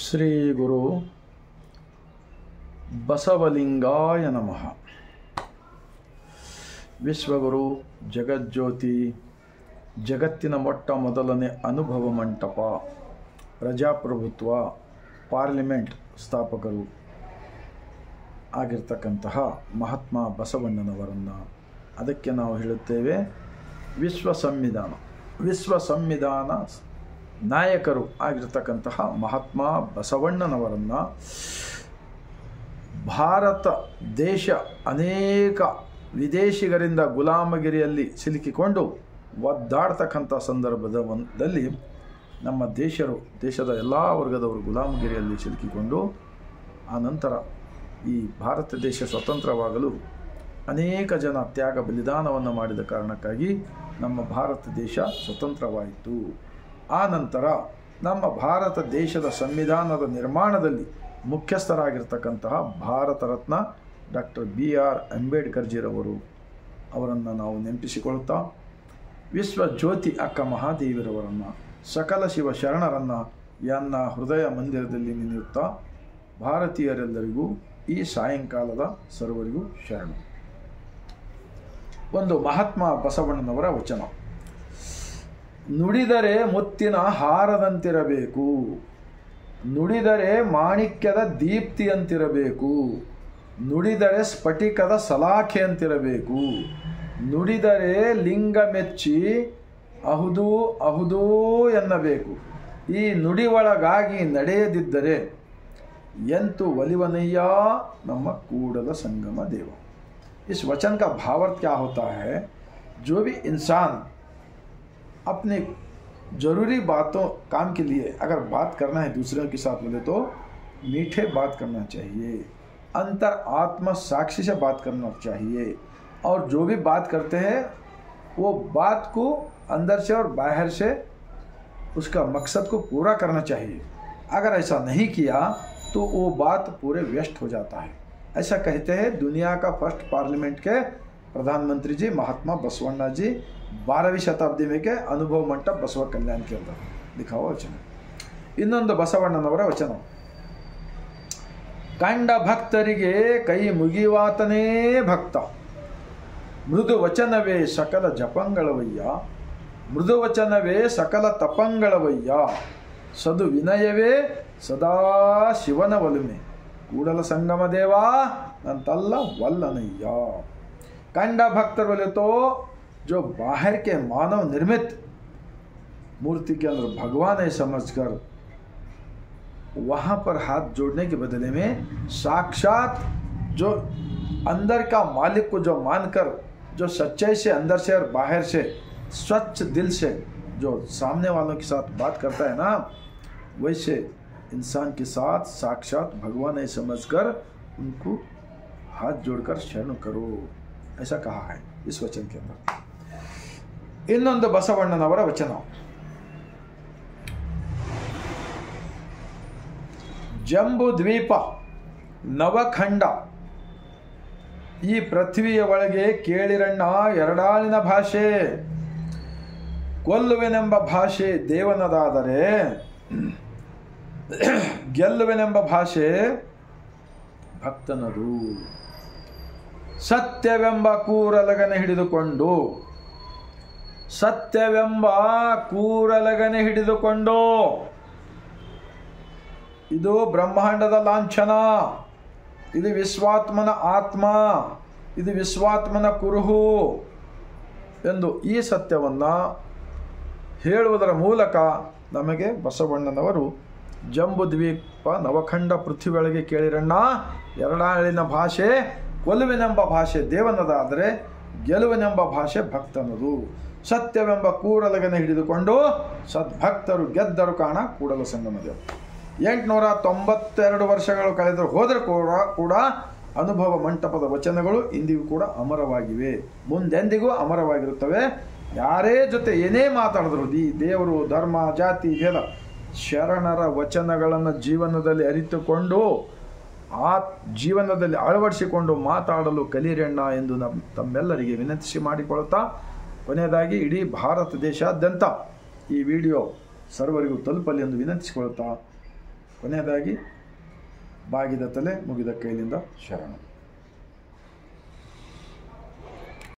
ಶ್ರೀ ಗುರು ಬಸವಲಿಂಗಾಯ ನಮಃ. ವಿಶ್ವಗುರು ಜಗಜ್ಯೋತಿ ಜಗತ್ತಿನ ಮೊಟ್ಟ ಮೊದಲನೇ ಅನುಭವ ಮಂಟಪ, ಪ್ರಜಾಪ್ರಭುತ್ವ, ಪಾರ್ಲಿಮೆಂಟ್ ಸ್ಥಾಪಕರು ಆಗಿರ್ತಕ್ಕಂತಹ ಮಹಾತ್ಮ ಬಸವಣ್ಣನವರನ್ನು, ಅದಕ್ಕೆ ನಾವು ಹೇಳುತ್ತೇವೆ ವಿಶ್ವ ಸಂವಿಧಾನ ನಾಯಕರು ಆಗಿರ್ತಕ್ಕಂತಹ ಮಹಾತ್ಮ ಬಸವಣ್ಣನವರನ್ನು ಭಾರತ ದೇಶ ಅನೇಕ ವಿದೇಶಿಗರಿಂದ ಗುಲಾಮಗಿರಿಯಲ್ಲಿ ಸಿಲುಕಿಕೊಂಡು ಒದ್ದಾಡ್ತಕ್ಕಂಥ ಸಂದರ್ಭದಲ್ಲಿ ನಮ್ಮ ದೇಶದ ಎಲ್ಲ ವರ್ಗದವರು ಗುಲಾಮಗಿರಿಯಲ್ಲಿ ಸಿಲುಕಿಕೊಂಡು ಆ ನಂತರ ಈ ಭಾರತ ದೇಶ ಸ್ವತಂತ್ರವಾಗಲು ಅನೇಕ ಜನ ತ್ಯಾಗ ಬಲಿದಾನವನ್ನು ಮಾಡಿದ ಕಾರಣಕ್ಕಾಗಿ ನಮ್ಮ ಭಾರತ ದೇಶ ಸ್ವತಂತ್ರವಾಯಿತು. ಆ ನಂತರ ನಮ್ಮ ಭಾರತ ದೇಶದ ಸಂವಿಧಾನದ ನಿರ್ಮಾಣದಲ್ಲಿ ಮುಖ್ಯಸ್ಥರಾಗಿರ್ತಕ್ಕಂತಹ ಭಾರತ ರತ್ನ ಡಾಕ್ಟರ್ BR ಅಂಬೇಡ್ಕರ್ಜಿರವರು, ಅವರನ್ನು ನಾವು ನೆನಪಿಸಿಕೊಳ್ಳುತ್ತಾ ವಿಶ್ವ ಜ್ಯೋತಿ ಅಕ್ಕ ಮಹಾದೇವಿರವರನ್ನು, ಸಕಲ ಶಿವ ಶರಣರನ್ನು ಎನ್ನ ಹೃದಯ ಮಂದಿರದಲ್ಲಿ ನೆನೆಯುತ್ತಾ ಭಾರತೀಯರೆಲ್ಲರಿಗೂ ಈ ಸಾಯಂಕಾಲದ ಸರ್ವರಿಗೂ ಶರಣ. ಒಂದು ಮಹಾತ್ಮ ಬಸವಣ್ಣನವರ ವಚನ: ನುಡಿದರೆ ಮುತ್ತಿನ ಹಾರದಂತಿರಬೇಕು, ನುಡಿದರೆ ಮಾಣಿಕ್ಯದ ದೀಪ್ತಿಯಂತಿರಬೇಕು, ನುಡಿದರೆ ಸ್ಫಟಿಕದ ಸಲಾಖೆಯಂತಿರಬೇಕು, ನುಡಿದರೆ ಲಿಂಗ ಮೆಚ್ಚಿ ಅಹುದೂ ಅಹುದೂ ಎನ್ನಬೇಕು, ಈ ನುಡಿ ಒಳಗಾಗಿ ನಡೆಯದಿದ್ದರೆ ಎಂತು ಒಲಿವನಯ್ಯ ನಮ್ಮ ಕೂಡಲ संगम देव। इस वचन का भावार्थ क्या होता है? जो भी इंसान अपने ज़रूरी बातों काम के लिए अगर बात करना है दूसरों के साथ बोले तो मीठे बात करना चाहिए, अंतर आत्मा साक्षी से बात करना चाहिए, और जो भी बात करते हैं वो बात को अंदर से और बाहर से उसका मकसद को पूरा करना चाहिए। अगर ऐसा नहीं किया तो वो बात पूरे व्यस्त हो जाता है। ऐसा कहते हैं दुनिया का फर्स्ट पार्लिमेंट के प्रधानमंत्री जी महात्मा बसवण्णा जी 12वीं शताब्दी में के अनुभव मंटप बसव कल्याण के अंदर लिखा हुआ वचन। ಇನ್ನೊಂದು ಬಸವಣ್ಣನವರ ವಚನ: ಕಂಡ ಭಕ್ತರಿಗೆ ಕೈ ಮುಗಿವಾತನೇ ಭಕ್ತ, ಮೃದು ವಚನವೇ ಸಕಲ ಜಪಂಗಳವಯ್ಯ, ಮೃದು ವಚನವೇ ಸಕಲ ತಪಂಗಳವಯ್ಯ, ಸದು ವಿನಯವೇ ಸದಾ ಶಿವನ ಒಲುಮೆ, ಕೂಡಲ संगम देवा अंतल्ला वल्लनಯ್ಯ। कंडा भक्तर बोले तो जो बाहर के मानव निर्मित मूर्ति के अंदर भगवान है समझकर वहाँ पर हाथ जोड़ने के बदले में साक्षात जो अंदर का मालिक को जो मानकर जो सच्चाई से अंदर से और बाहर से स्वच्छ दिल से जो सामने वालों के साथ बात करता है ना, वैसे इंसान के साथ साक्षात भगवान है समझकर उनको हाथ जोड़कर शरण करो, ऐसा कहा है इस वचन के अंदर। ಇನ್ನೊಂದು ಬಸವಣ್ಣನವರ ವಚನ: ಜಂಬೂ ದ್ವೀಪ ನವಖಂಡ ಈ ಪೃಥ್ವಿಯ ಒಳಗೆ ಕೇಳಿರಣ್ಣ ಎರಡಾಳಿನ ಭಾಷೆ, ಕೊಲ್ಲುವೆನೆಂಬ ಭಾಷೆ ದೇವನದಾದರೆ ಗೆಲ್ಲುವೆನೆಂಬ ಭಾಷೆ ಭಕ್ತನದು, ಸತ್ಯವೆಂಬ ಕೂರಲಗನೆ ಹಿಡಿದುಕೊಂಡು, ಸತ್ಯವೆಂಬ ಕೂರಲಗನೆ ಹಿಡಿದುಕೊಂಡು, ಇದು ಬ್ರಹ್ಮಾಂಡದ ಲಾಂಛನ, ಇದು ವಿಶ್ವಾತ್ಮನ ಆತ್ಮ, ಇದು ವಿಶ್ವಾತ್ಮನ ಕುರುಹು ಎಂದು ಈ ಸತ್ಯವನ್ನು ಹೇಳುವುದರ ಮೂಲಕ ನಮಗೆ ಬಸವಣ್ಣನವರು ಜಂಬೂದ್ವೀಪ ನವಖಂಡ ಪೃಥ್ವಿಯೊಳಗೆ ಕೇಳಿರಣ್ಣ ಎರಡಾಳಿನ ಭಾಷೆ, ಕೊಲ್ಲುವೆನೆಂಬ ಭಾಷೆ ದೇವನದಾದರೆ ಗೆಲುವಿನೆಂಬ ಭಾಷೆ ಭಕ್ತನದು, ಸತ್ಯವೆಂಬ ಕೂರಲಗನೆ ಹಿಡಿದುಕೊಂಡು ಸದ್ಭಕ್ತರು ಗೆದ್ದರು ಕಾಣ ಕೂಡಲ ಸಂಗಮ ದೇವ। 892 ವರ್ಷಗಳು ಕಳೆದರೂ ಹೋದರೂ ಕೂಡ ಅನುಭವ ಮಂಟಪದ ವಚನಗಳು ಇಂದಿಗೂ ಕೂಡ ಅಮರವಾಗಿವೆ, ಮುಂದೆಂದಿಗೂ ಅಮರವಾಗಿರುತ್ತವೆ। ಯಾರೇ ಜೊತೆ ಏನೇ ಮಾತಾಡಿದ್ರು ಈ ದೇವರು ಧರ್ಮ ಜಾತಿ ಭೇದ ಶರಣರ ವಚನಗಳನ್ನು ಜೀವನದಲ್ಲಿ ಅರಿತುಕೊಂಡು ಆ ಜೀವನದಲ್ಲಿ ಅಳವಡಿಸಿಕೊಂಡು ಮಾತಾಡಲು ಕಲಿಯರಣ್ಣ ಎಂದು ತಮ್ಮೆಲ್ಲರಿಗೆ ವಿನಂತಿಸಿ ಮಾಡಿಕೊಳ್ಳುತ್ತಾ, ಕೊನೆಯದಾಗಿ ಇಡೀ ಭಾರತ ದೇಶಾದ್ಯಂತ ಈ ವಿಡಿಯೋ ಸರ್ವರಿಗೂ ತಲುಪಲಿ ಎಂದು ವಿನಂತಿಸಿಕೊಳ್ಳುತ್ತಾ ಕೊನೆಯದಾಗಿ ಬಾಗಿದ ತಲೆ ಮುಗಿದ ಕೈಲಿಂದ ಶರಣು.